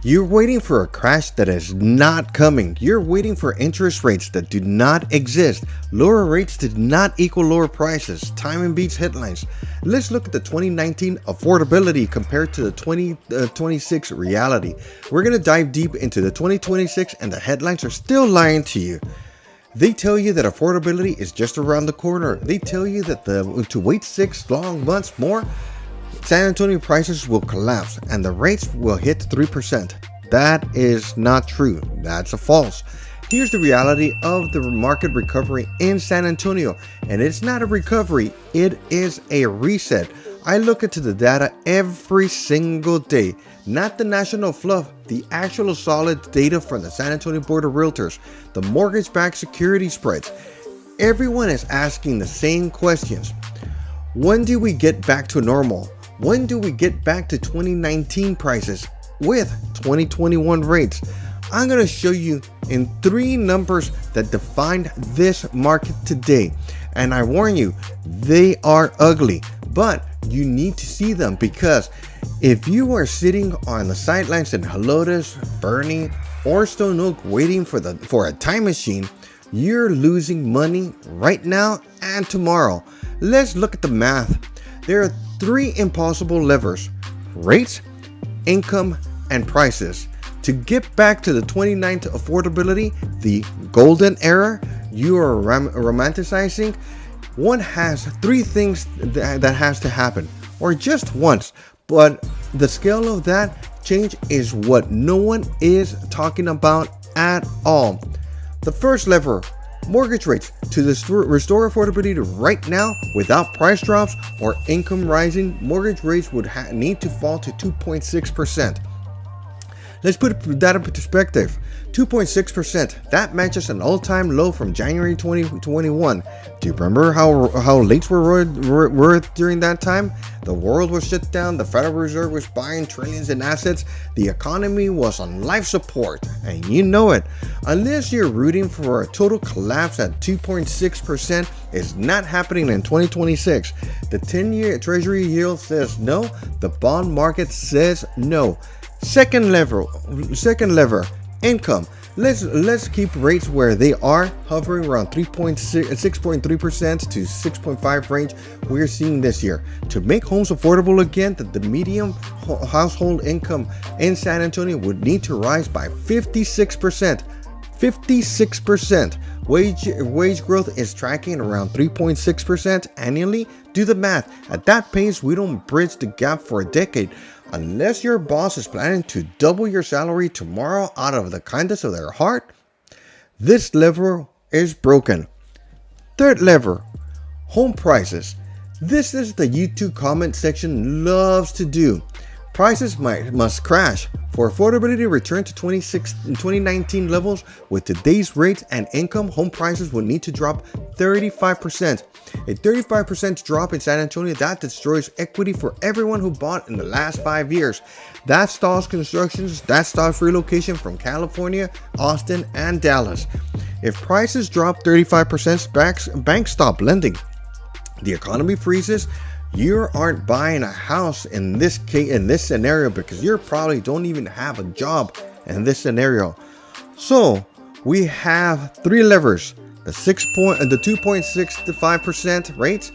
You're waiting for a crash that is not coming. You're waiting for interest rates that do not exist. Lower rates did not equal lower prices. Timing beats headlines. Let's look at the 2019 affordability compared to the 2026 reality. We're going to dive deep into the 2026 and the headlines are still lying to you. They tell you that affordability is just around the corner. They tell you that to wait 6 long months more, San Antonio prices will collapse and the rates will hit 3%. That is not true. That's a false. Here's the reality of the market recovery in San Antonio. And it's not a recovery, it is a reset. I look into the data every single day. Not the national fluff, the actual solid data from the San Antonio Board of Realtors, the mortgage-backed security spreads. Everyone is asking the same questions. When do we get back to normal? When do we get back to 2019 prices with 2021 rates? I'm going to show you in 3 numbers that defined this market today. And I warn you, they are ugly, but you need to see them because if you are sitting on the sidelines in Helotes, Bernie, or Stone Oak waiting for a time machine, you're losing money right now and tomorrow. Let's look at the math. There are 3 impossible levers: rates, income, and prices. To get back to the 2019 affordability, the golden era you are romanticizing, one has 3 things that has to happen, or just once. But the scale of that change is what no one is talking about at all. The first lever, mortgage rates. To restore affordability to right now without price drops or income rising, mortgage rates would need to fall to 2.6%. Let's put that in perspective. 2.6%. That matches an all-time low from January 2021. Do you remember how late we were during that time? The world was shut down. The Federal Reserve was buying trillions in assets. The economy was on life support, and you know it. Unless you're rooting for a total collapse at 2.6%, it's not happening in 2026. The 10-year Treasury yield says no. The bond market says no. Second lever, income. Let's keep rates where they are, hovering around 6.3% to 6.5% range we're seeing this year. To make homes affordable again, the median household income in San Antonio would need to rise by 56%. 56%. Wage growth is tracking around 3.6% annually. Do the math. At that pace, we don't bridge the gap for a decade. Unless your boss is planning to double your salary tomorrow out of the kindness of their heart, this lever is broken. Third lever, home prices. This is the YouTube comment section loves to do. Prices must crash for affordability to return to 2019 levels. With today's rates and income, home prices will need to drop 35%. A 35% drop in San Antonio, that destroys equity for everyone who bought in the last 5 years. That stalls constructions, that stalls relocation from California, Austin, and Dallas. If prices drop 35%, banks stop lending. The economy freezes. You aren't buying a house in this case, in this scenario, because you probably don't even have a job in this scenario. So we have 3 levers: the 2.65% rates,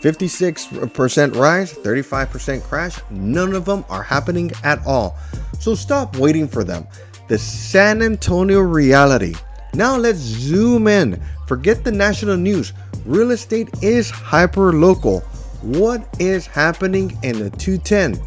56% rise, 35% crash. None of them are happening at all. So stop waiting for them. The San Antonio reality. Now let's zoom in. Forget the national news. Real estate is hyper local. What is happening in the 210?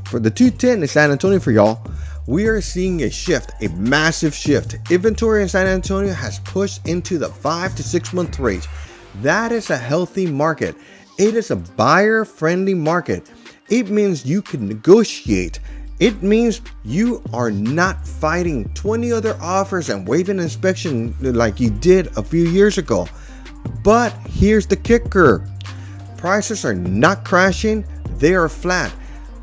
For the 210 in San Antonio, for y'all, we are seeing a shift, a massive shift. Inventory in San Antonio has pushed into the 5 to 6 month range. That is a healthy market. It is a buyer-friendly market. It means you can negotiate. It means you are not fighting 20 other offers and waiving inspection like you did a few years ago. But here's the kicker. Prices are not crashing, they are flat.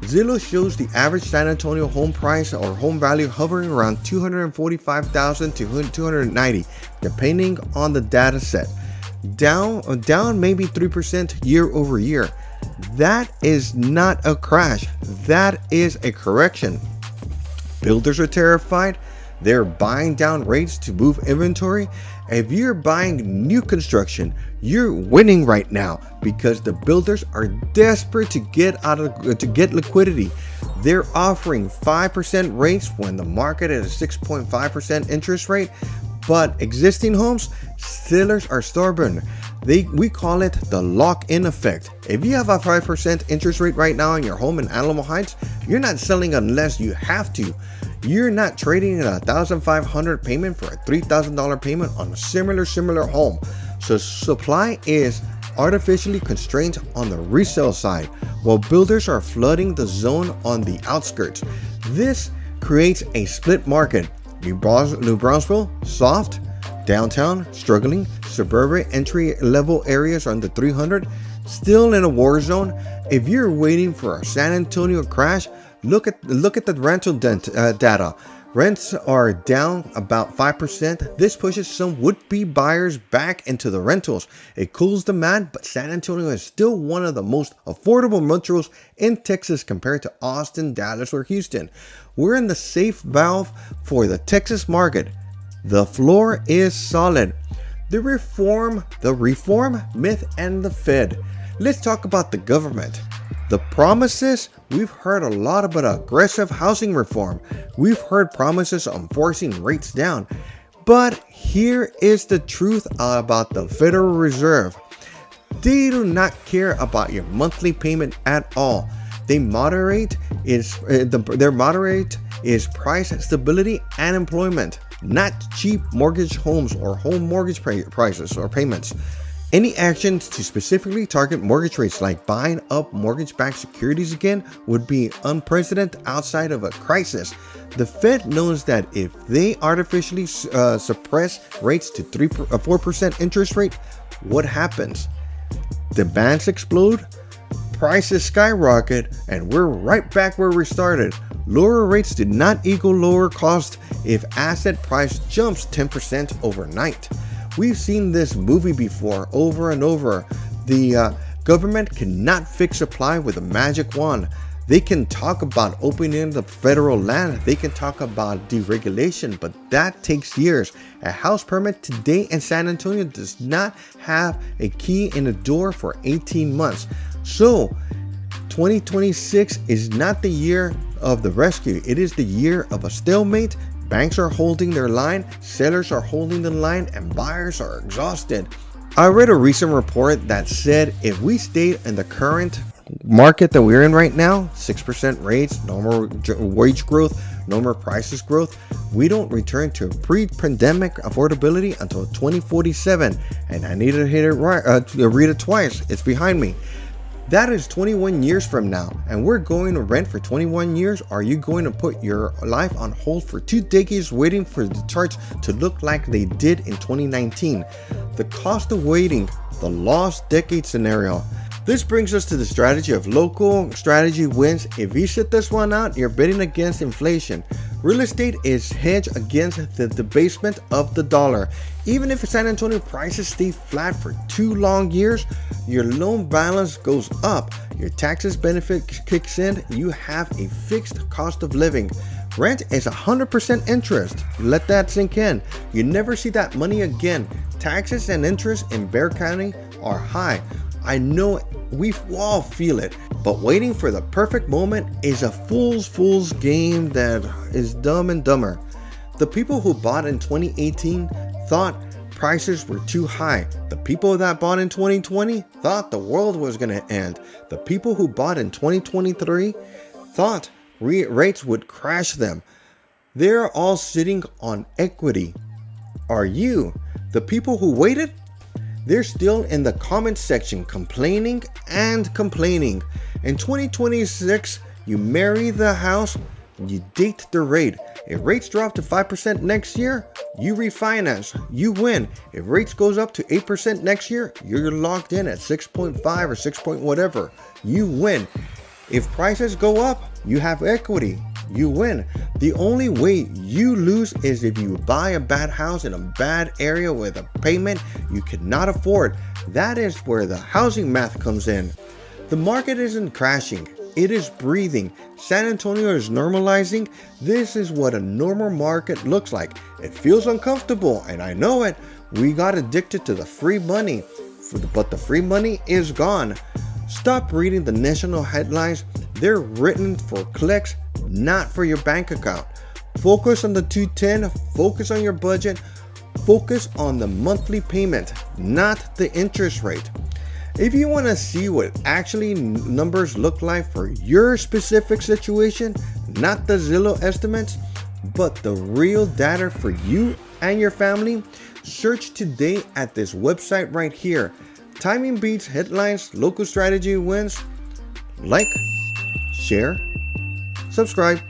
Zillow shows the average San Antonio home price or home value hovering around $245,000 to $290,000, depending on the data set. Down maybe 3% year over year. That is not a crash, that is a correction. Builders are terrified. They're buying down rates to move inventory. If you're buying new construction, you're winning right now because the builders are desperate to get liquidity. They're offering 5% rates when the market is a 6.5% interest rate, but existing homes, sellers are stubborn. We call it the lock-in effect. If you have a 5% interest rate right now on your home in Alamo Heights, you're not selling unless you have to. You're not trading a $1,500 payment for a $3,000 payment on a similar home. So supply is artificially constrained on the resale side, while builders are flooding the zone on the outskirts. This creates a split market. New Braunfels, soft. Downtown, struggling. Suburban entry-level areas under 300, still in a war zone. If you're waiting for a San Antonio crash, look at the rental data. Rents are down about 5%. This pushes some would-be buyers back into the rentals. It cools demand, but San Antonio is still one of the most affordable metros in Texas compared to Austin, Dallas, or Houston. We're in the safe valve for the Texas market. The floor is solid. The reform myth, and the Fed. Let's talk about the government. The promises, we've heard a lot about aggressive housing reform. We've heard promises on forcing rates down. But here is the truth about the Federal Reserve. They do not care about your monthly payment at all. Their moderate is price stability and employment, not cheap mortgage homes or home mortgage prices or payments. Any actions to specifically target mortgage rates like buying up mortgage-backed securities again would be unprecedented outside of a crisis. The Fed knows that if they artificially suppress rates to 4% interest rate, what happens? Demands explode, prices skyrocket, and we're right back where we started. Lower rates do not equal lower cost if asset price jumps 10% overnight. We've seen this movie before over and over. The government cannot fix supply with a magic wand. They can talk about opening the federal land. They can talk about deregulation, but that takes years. A house permit today in San Antonio does not have a key in the door for 18 months. So 2026 is not the year of the rescue. It is the year of a stalemate. Banks are holding their line, sellers are holding the line, and buyers are exhausted. I read a recent report that said if we stayed in the current market that we're in right now, 6% rates, no more wage growth, no more prices growth, we don't return to pre-pandemic affordability until 2047. And I need to read it twice. It's behind me. That is 21 years from now, and we're going to rent for 21 years. Are you going to put your life on hold for 2 decades waiting for the charts to look like they did in 2019? The cost of waiting, the lost decade scenario. This brings us to the strategy of local strategy wins. If you sit this one out, you're betting against inflation. Real estate is hedged against the debasement of the dollar. Even if San Antonio prices stay flat for 2 long years, your loan balance goes up, your taxes benefit kicks in, you have a fixed cost of living. Rent is 100% interest. Let that sink in. You never see that money again. Taxes and interest in Bexar County are high. I know we all feel it, but waiting for the perfect moment is a fool's game that is dumb and dumber. The people who bought in 2018 thought prices were too high. The people that bought in 2020 thought the world was going to end. The people who bought in 2023 thought rates would crash them. They're all sitting on equity. Are you? The people who waited? They're still in the comment section complaining and complaining. In 2026, you marry the house, you date the rate. If rates drop to 5% next year, you refinance, you win. If rates goes up to 8% next year, you're locked in at 6.5 or 6 point whatever, you win. If prices go up, you have equity, you win. The only way you lose is if you buy a bad house in a bad area with a payment you cannot afford. That is where the housing math comes in. The market isn't crashing, It is breathing. San Antonio is normalizing. This is what a normal market looks like. It feels uncomfortable, and I know it. We got addicted to the free money, but the free money is gone. Stop reading the national headlines. They're written for clicks, not for your bank account. Focus on the 210, focus on your budget, focus on the monthly payment, not the interest rate. If you want to see what actually numbers look like for your specific situation, not the Zillow estimates, but the real data for you and your family, search today at this website right here. Timing beats headlines, local strategy wins. Like, share, subscribe.